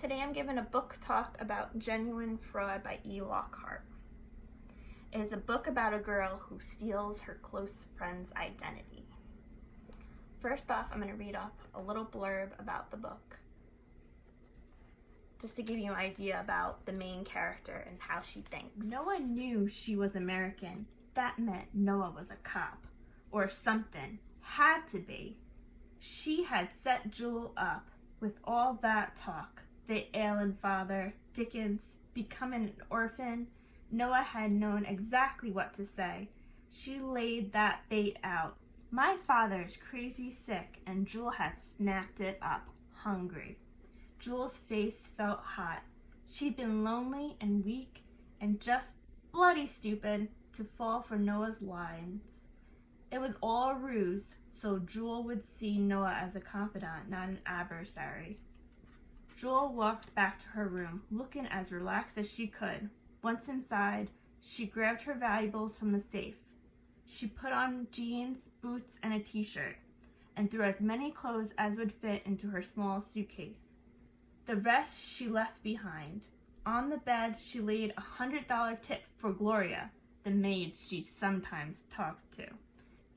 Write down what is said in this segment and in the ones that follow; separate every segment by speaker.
Speaker 1: Today I'm giving a book talk about Genuine Fraud by E. Lockhart. It is a book about a girl who steals her close friend's identity. First off, I'm going to read up a little blurb about the book, just to give you an idea about the main character and how she thinks. Noah knew she was American. That meant Noah was a cop, or something. Had to be. She had set Jewel up with all that talk. The ailing father, Dickens, becoming an orphan. Noah had known exactly what to say. She laid that bait out. My father's crazy sick, and Jewel had snapped it up, hungry. Jewel's face felt hot. She'd been lonely and weak and just bloody stupid to fall for Noah's lines. It was all a ruse, so Jewel would see Noah as a confidant, not an adversary. Jewel walked back to her room, looking as relaxed as she could. Once inside, she grabbed her valuables from the safe. She put on jeans, boots, and a t-shirt, and threw as many clothes as would fit into her small suitcase. The rest she left behind. On the bed, she laid a $100 tip for Gloria, the maid she sometimes talked to.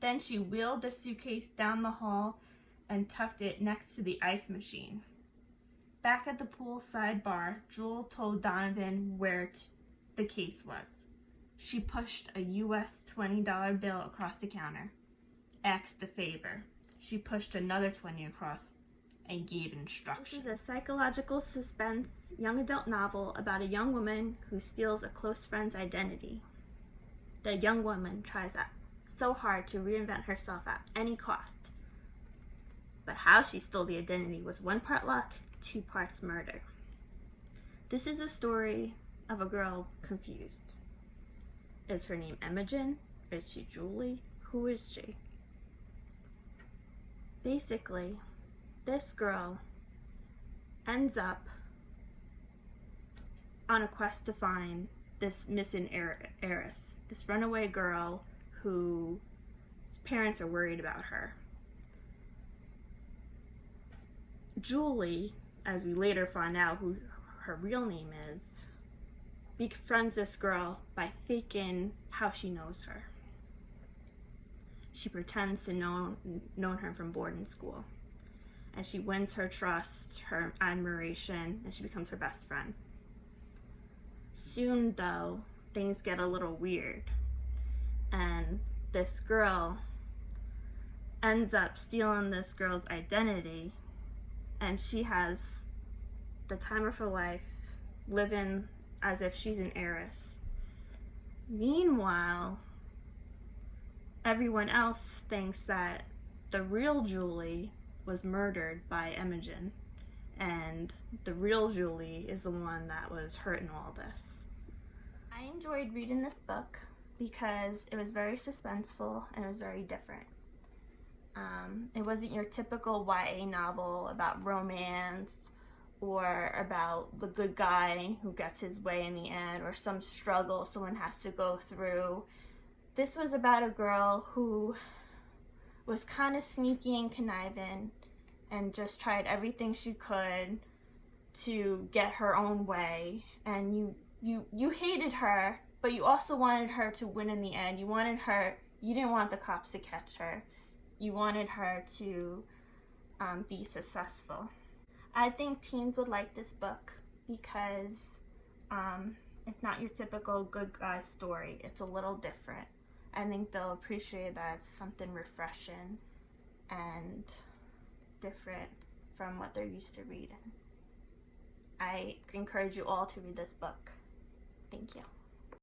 Speaker 1: Then she wheeled the suitcase down the hall and tucked it next to the ice machine. Back at the poolside bar, Jewel told Donovan where the case was. She pushed a US $20 bill across the counter. Asked a favor. She pushed another 20 across and gave instructions. This is a psychological suspense young adult novel about a young woman who steals a close friend's identity. The young woman tries so hard to reinvent herself at any cost. But how she stole the identity was 1 part luck, 2 parts murder. This is a story of a girl confused. Is her name Imogen? Is she Julie? Who is she? Basically, this girl ends up on a quest to find this missing heiress, this runaway girl whose parents are worried about her. Julie, as we later find out who her real name is, befriends this girl by faking how she knows her. She pretends to know her from boarding school, and she wins her trust, her admiration, and she becomes her best friend. Soon, though, things get a little weird, and this girl ends up stealing this girl's identity, and she has the time of her life living as if she's an heiress. Meanwhile, everyone else thinks that the real Julie was murdered by Imogen, and the real Julie is the one that was hurt in all this. I enjoyed reading this book because it was very suspenseful and it was very different. It wasn't your typical YA novel about romance or about the good guy who gets his way in the end or some struggle someone has to go through. This was about a girl who was kind of sneaky and conniving and just tried everything she could to get her own way. And you hated her, but you also wanted her to win in the end. You didn't want the cops to catch her. You wanted her to be successful. I think teens would like this book because it's not your typical good guy story. It's a little different. I think they'll appreciate that it's something refreshing and different from what they're used to reading. I encourage you all to read this book. Thank you.